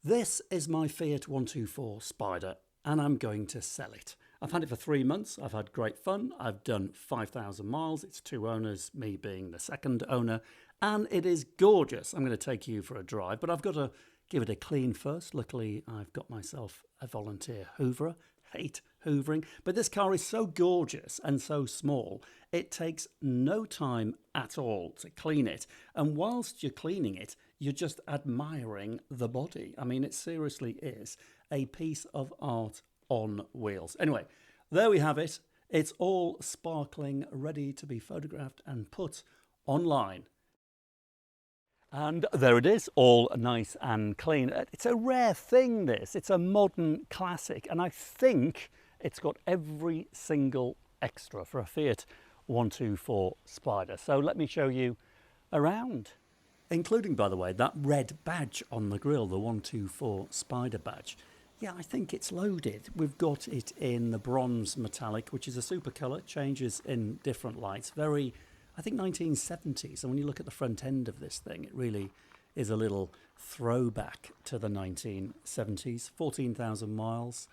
This is my Fiat 124 Spider and I'm going to sell it. I've had it for 3 months. I've had great fun. I've done 5,000 miles. It's 2 owners, me being the second owner, and it is gorgeous. I'm going to take you for a drive, but I've got to give it a clean first. Luckily, I've got myself a volunteer hooverer. Hate hoovering, but this car is so gorgeous and so small, it takes no time at all to clean it. And whilst you're cleaning it, you're just admiring the body. I mean, it seriously is a piece of art on wheels. Anyway, there we have it. It's all sparkling, ready to be photographed and put online. And there it is, all nice and clean. It's a rare thing, this. It's a modern classic, and I think it's got every single extra for a Fiat 124 Spider. So let me show you around. Including, by the way, that red badge on the grille, the 124 Spider badge. Yeah, I think it's loaded. We've got it in the bronze metallic, which is a super colour, changes in different lights. Very, I think, 1970s. And when you look at the front end of this thing, it really is a little throwback to the 1970s. 14,000 miles,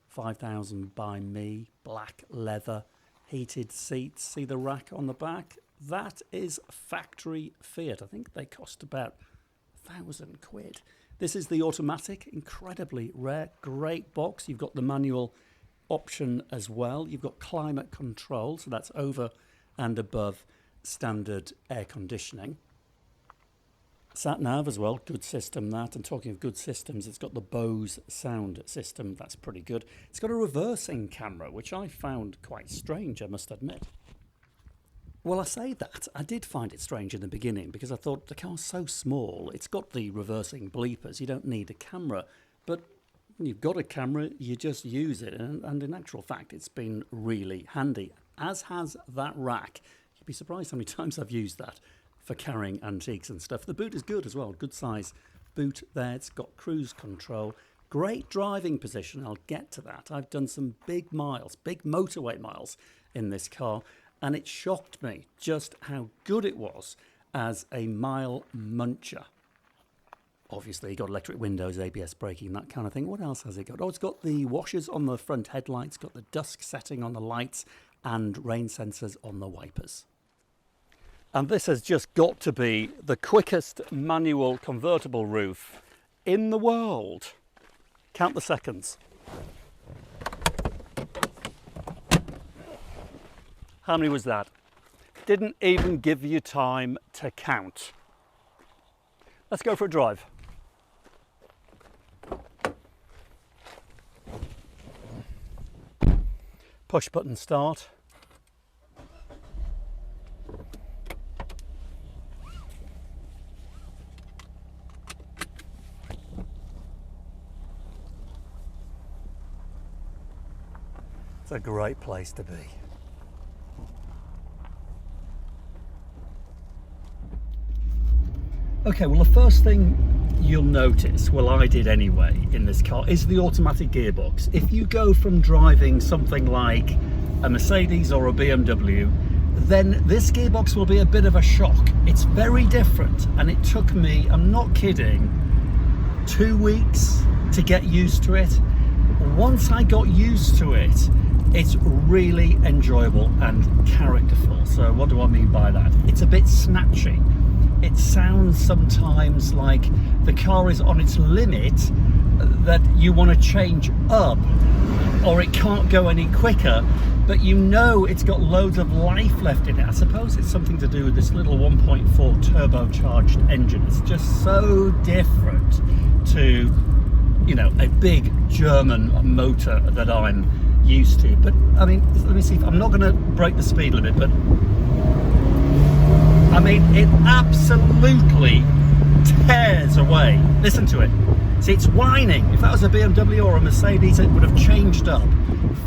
5,000 by me, black leather, heated seats. See the rack on the back? That is factory Fiat. I think they cost about £1,000. This is the automatic, incredibly rare, great box. You've got the manual option as well. You've got climate control, so that's over and above standard air conditioning. Sat nav as well, good system that. And talking of good systems, it's got the Bose sound system, that's pretty good. It's got a reversing camera, which I found quite strange, I must admit. Well, I say that. I did find it strange in the beginning because I thought the car's so small. It's got the reversing bleepers. You don't need a camera. But when you've got a camera, you just use it. And in actual fact, it's been really handy, as has that rack. You'd be surprised how many times I've used that for carrying antiques and stuff. The boot is good as well. Good size boot there. It's got cruise control. Great driving position. I'll get to that. I've done some big miles, big motorway miles in this car. And it shocked me just how good it was as a mile muncher. Obviously, got electric windows, ABS braking, that kind of thing. What else has it got? Oh, it's got the washers on the front headlights, got the dusk setting on the lights, and rain sensors on the wipers. And this has just got to be the quickest manual convertible roof in the world. Count the seconds. How many was that? Didn't even give you time to count. Let's go for a drive. Push button start. It's a great place to be. Okay, well, the first thing you'll notice, well, I did anyway, in this car, is the automatic gearbox. If you go from driving something like a Mercedes or a BMW, then this gearbox will be a bit of a shock. It's very different, and it took me, I'm not kidding, 2 weeks to get used to it. Once I got used to it, it's really enjoyable and characterful. So what do I mean by that? It's a bit snatchy. It sounds sometimes like the car is on its limit, that you want to change up, or it can't go any quicker, but you know it's got loads of life left in it. I suppose it's something to do with this little 1.4 turbocharged engine. It's just so different to, you know, a big German motor that I'm used to. But I mean, let me see, if I'm not going to break the speed limit, but I mean, it absolutely tears away. Listen to it. See, it's whining. If that was a BMW or a Mercedes, it would have changed up.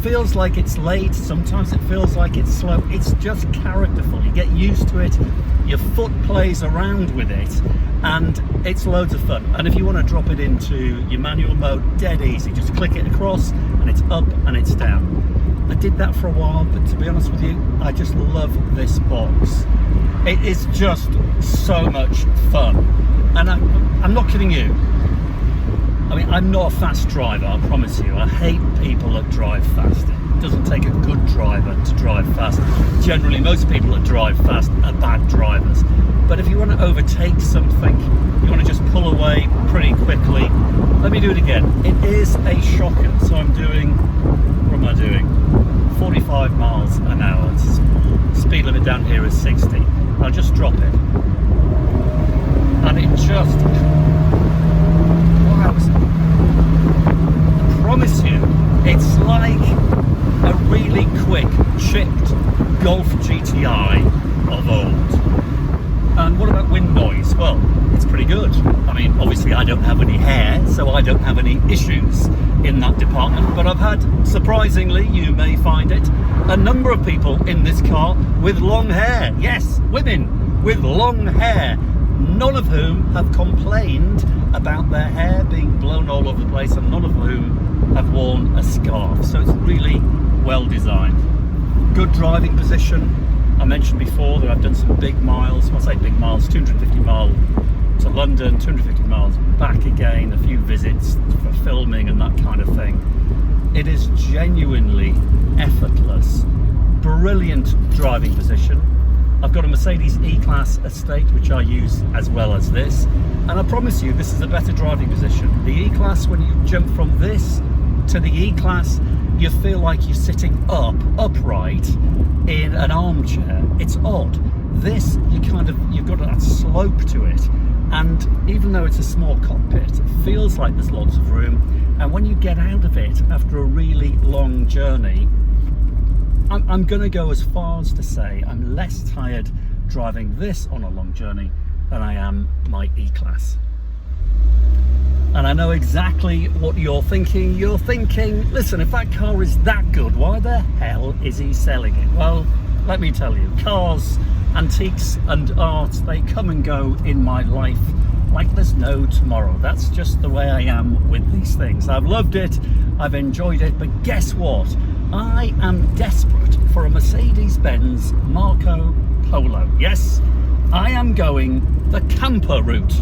Feels like it's late. Sometimes it feels like it's slow. It's just characterful. You get used to it. Your foot plays around with it, and it's loads of fun. And if you want to drop it into your manual mode, dead easy. Just click it across, and it's up and it's down. I did that for a while, but to be honest with you, I just love this box. It is just so much fun. And I'm not kidding you. I I'm not a fast driver, I promise you. I hate people that drive fast. It doesn't take a good driver to drive fast. Generally, most people that drive fast are bad drivers. But if you want to overtake something, you want to just pull away pretty quickly. Let me do it again. It is a shocker. So I'm doing, what am I doing? 45 miles an hour. Speed limit down here is 60. I'll just drop it. And it just, wow. I promise you, it's like a really quick, chipped Golf GTI of old. And what about wind noise? Well, it's pretty good. I mean, obviously I don't have any hair, so I don't have any issues in that department, but I've had, surprisingly, you may find it, a number of people in this car with long hair. Yes, women with long hair, none of whom have complained about their hair being blown all over the place, and none of whom have worn a scarf. So it's really well designed. Good driving position. I mentioned before that I've done some big miles. Well, I say big miles, 250 miles to London, 250 miles back again, a few visits for filming and that kind of thing. It is genuinely effortless, brilliant driving position. I've got a Mercedes E-Class estate which I use as well as this, and I promise you this is a better driving position. The E-Class, when you jump from this to the E-Class, you feel like you're sitting upright in an armchair. It's odd. This, you've got that slope to it, and even though it's a small cockpit, it feels like there's lots of room. And when you get out of it after a really long journey, I'm going to go as far as to say I'm less tired driving this on a long journey than I am my E-Class. And I know exactly what you're thinking. You're thinking, listen, if that car is that good, why the hell is he selling it? Well, let me tell you, cars, antiques and art, they come and go in my life like there's no tomorrow. That's just the way I am with these things. I've loved it, I've enjoyed it, but guess what? I am desperate for a Mercedes-Benz Marco Polo. Yes, I am going the camper route.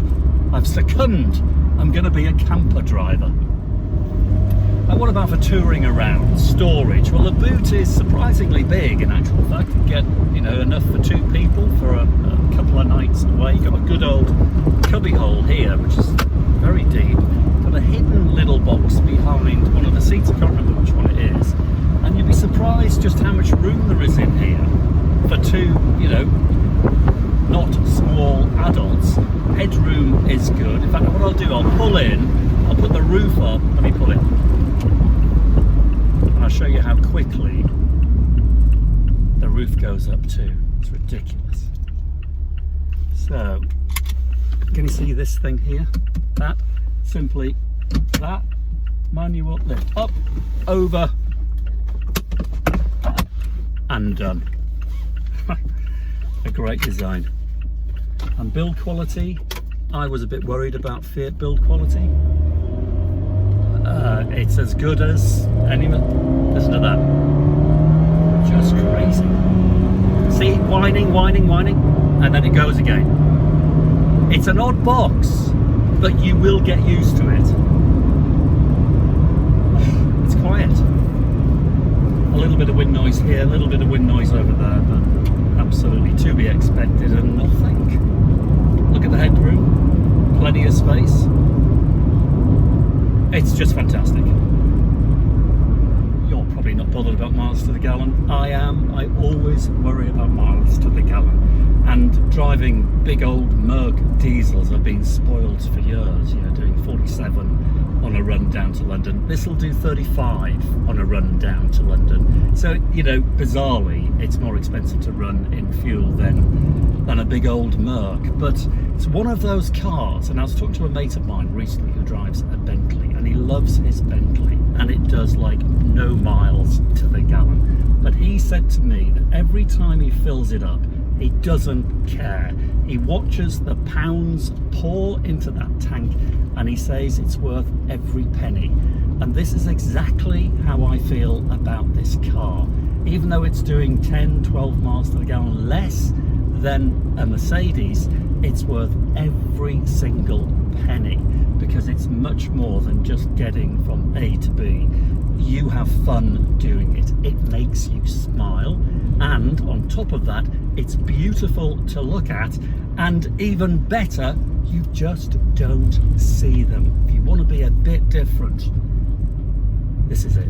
I've succumbed. I'm going to be a camper driver. And what about for touring around? Storage? Well, the boot is surprisingly big in actual fact. You get, enough for two people for a couple of nights away. You've got a good old cubby hole here, which is very deep. Got a hidden little box behind one of the seats. I can't remember which one it is. And you'd be surprised just how much room there is in here for two, not small adults. Headroom is good. In fact, what I'll do, I'll pull in, I'll put the roof up, let me pull it, and I'll show you how quickly the roof goes up too. It's ridiculous. So, can you see this thing here? That, simply that, manual lift up, over, and done. A great design. And build quality, I was a bit worried about Fiat build quality. It's as good as any. Listen to that. Just crazy. See, whining, and then it goes again. It's an odd box, but you will get used to it. It's quiet. A little bit of wind noise here, a little bit of wind noise over there, but absolutely to be expected and nothing. Look at the headroom, plenty of space. It's just fantastic. You're probably not bothered about miles to the gallon. I am. I always worry about miles to the gallon. And driving big old Merc diesels, I've been spoiled for years, doing 47 on a run down to London. This will do 35 on a run down to London. So, bizarrely, it's more expensive to run in fuel than a big old Merc. But it's one of those cars, and I was talking to a mate of mine recently who drives a Bentley, and he loves his Bentley, and it does like no miles to the gallon. But he said to me that every time he fills it up, he doesn't care. He watches the pounds pour into that tank, and he says it's worth every penny. And this is exactly how I feel about this car. Even though it's doing 10, 12 miles to the gallon less than a Mercedes, it's worth every single penny, because it's much more than just getting from A to B. You have fun doing it. It makes you smile, and on top of that, it's beautiful to look at, and even better, you just don't see them. If you want to be a bit different, this is it.